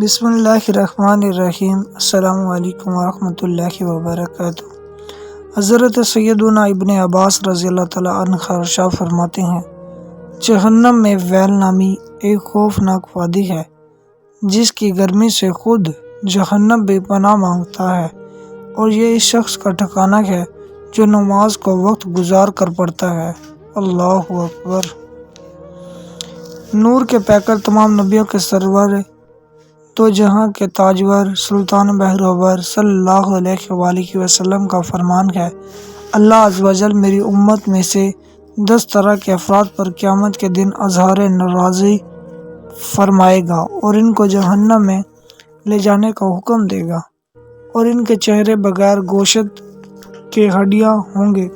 بسم اللہ الرحمن الرحیم۔ السلام علیکم ورحمۃ اللہ وبرکاتہ۔ حضرت سیدنا ابن عباس رضی اللہ تعالیٰ عنہ ارشاد فرماتے ہیں، جہنم میں ویل نامی ایک خوفناک وادی ہے جس کی گرمی سے خود جہنم بھی پناہ مانگتا ہے، اور یہ اس شخص کا ٹھکانہ ہے جو نماز کو وقت گزار کر پڑھتا ہے۔ اللہ اکبر۔ نور کے پیکر تمام نبیوں کے سرور تو جہاں کے تاجور سلطان بحر صلی اللہ علیہ وآلہ وسلم کا فرمان ہے، اللہ عز و جل میری امت میں سے 10 طرح کے افراد پر قیامت کے دن اظہار ناراضی فرمائے گا اور ان کو جہنم میں لے جانے کا حکم دے گا، اور ان کے چہرے بغیر گوشت کے ہڈیاں ہوں گے۔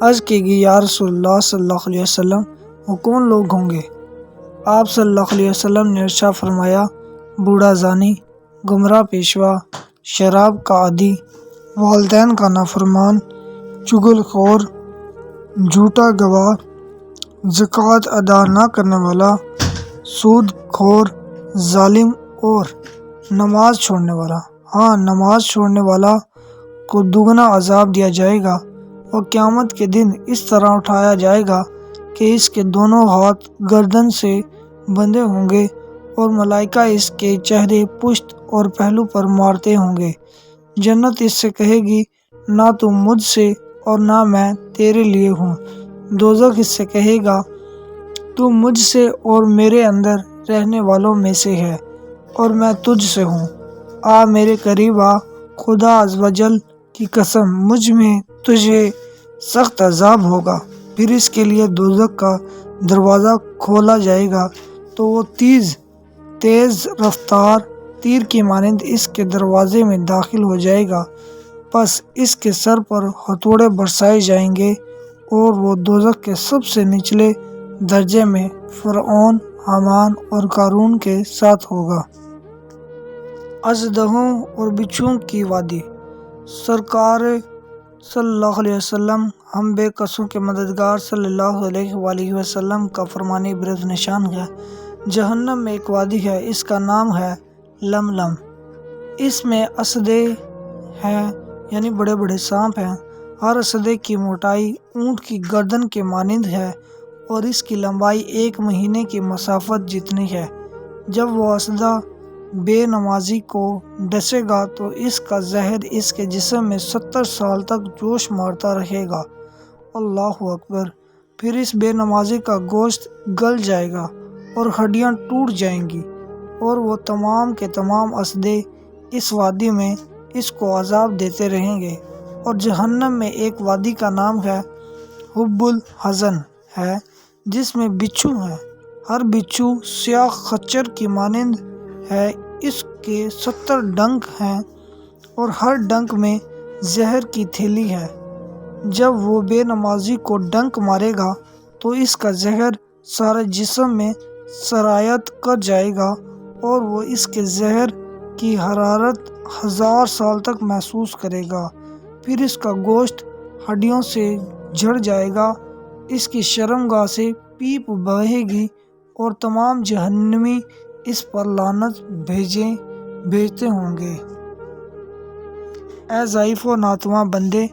عرض کی گئی، یا رسول اللہ صلی اللہ علیہ وسلم، وہ کون لوگ ہوں گے؟ آپ صلی اللہ علیہ وسلم نے ارشاد فرمایا، بوڑھا زانی، گمراہ پیشوا، شراب کا عادی، والدین کا نافرمان، چغل خور، جھوٹا گواہ، زکوٰۃ ادا نہ کرنے والا، سود خور، ظالم اور نماز چھوڑنے والا۔ ہاں، نماز چھوڑنے والا کو دوگنا عذاب دیا جائے گا، اور قیامت کے دن اس طرح اٹھایا جائے گا کہ اس کے دونوں ہاتھ گردن سے بندھے ہوں گے، اور ملائکہ اس کے چہرے، پشت اور پہلو پر مارتے ہوں گے۔ جنت اس سے کہے گی، نہ تو مجھ سے اور نہ میں تیرے لیے ہوں۔ دوزخ اس سے کہے گا، تو مجھ سے اور میرے اندر رہنے والوں میں سے ہے، اور میں تجھ سے ہوں۔ آ میرے قریب آ، خدا عز و جل کی قسم، مجھ میں تجھے سخت عذاب ہوگا۔ پھر اس کے لیے دوزخ کا دروازہ کھولا جائے گا تو وہ تیز رفتار تیر کی مانند اس کے دروازے میں داخل ہو جائے گا، پس اس کے سر پر ہتھوڑے برسائے جائیں گے، اور وہ دوزخ کے سب سے نچلے درجے میں فرعون، حامان اور قارون کے ساتھ ہوگا۔ اژدہوں اور بچھوؤں کی وادی۔ سرکار صلی اللہ علیہ وسلم، ہم بے کسوں کے مددگار صلی اللہ علیہ وآلہ وسلم کا فرمان عبرت نشان ہے۔ جہنم میں ایک وادی ہے، اس کا نام ہے لملم۔ اس میں اسدے ہیں، یعنی بڑے بڑے سانپ ہیں۔ ہر اسدے کی موٹائی اونٹ کی گردن کے مانند ہے، اور اس کی لمبائی 1 مہینے کی مسافت جتنی ہے۔ جب وہ اسدہ بے نمازی کو ڈسے گا تو اس کا زہر اس کے جسم میں 70 سال تک جوش مارتا رہے گا۔ اللہ اکبر۔ پھر اس بے نمازی کا گوشت گل جائے گا اور ہڈیاں ٹوٹ جائیں گی، اور وہ تمام کے تمام اسدے اس وادی میں اس کو عذاب دیتے رہیں گے۔ اور جہنم میں ایک وادی کا نام ہے حب الحزن ہے، جس میں بچھو ہیں۔ ہر بچھو سیاہ خچر کی مانند ہے، اس کے 70 ڈنک ہیں، اور ہر ڈنک میں زہر کی تھیلی ہے۔ جب وہ بے نمازی کو ڈنک مارے گا تو اس کا زہر سارے جسم میں سرایت کر جائے گا، اور وہ اس کے زہر کی حرارت 1000 سال تک محسوس کرے گا۔ پھر اس کا گوشت ہڈیوں سے جھڑ جائے گا، اس کی شرمگاہ سے پیپ بہے گی، اور تمام جہنمی اس پر لعنت بھیجتے ہوں گے۔ اے ضعیف و ناتواں بندے،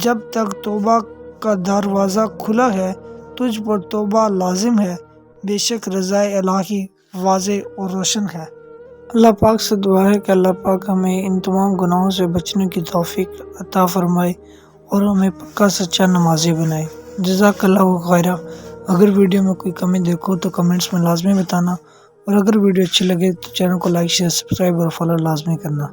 جب تک توبہ کا دروازہ کھلا ہے تجھ پر توبہ لازم ہے، بے شک رضا الہی واضح اور روشن ہے۔ اللہ پاک سے دعا ہے کہ اللہ پاک ہمیں ان تمام گناہوں سے بچنے کی توفیق عطا فرمائے، اور ہمیں پکا سچا نمازی بنائے۔ جزاک اللہ خیرہ۔ اگر ویڈیو میں کوئی کمی دیکھو تو کمنٹس میں لازمی بتانا، اور اگر ویڈیو اچھی لگے تو چینل کو لائک، شیئر، سبسکرائب اور فالو لازمی کرنا۔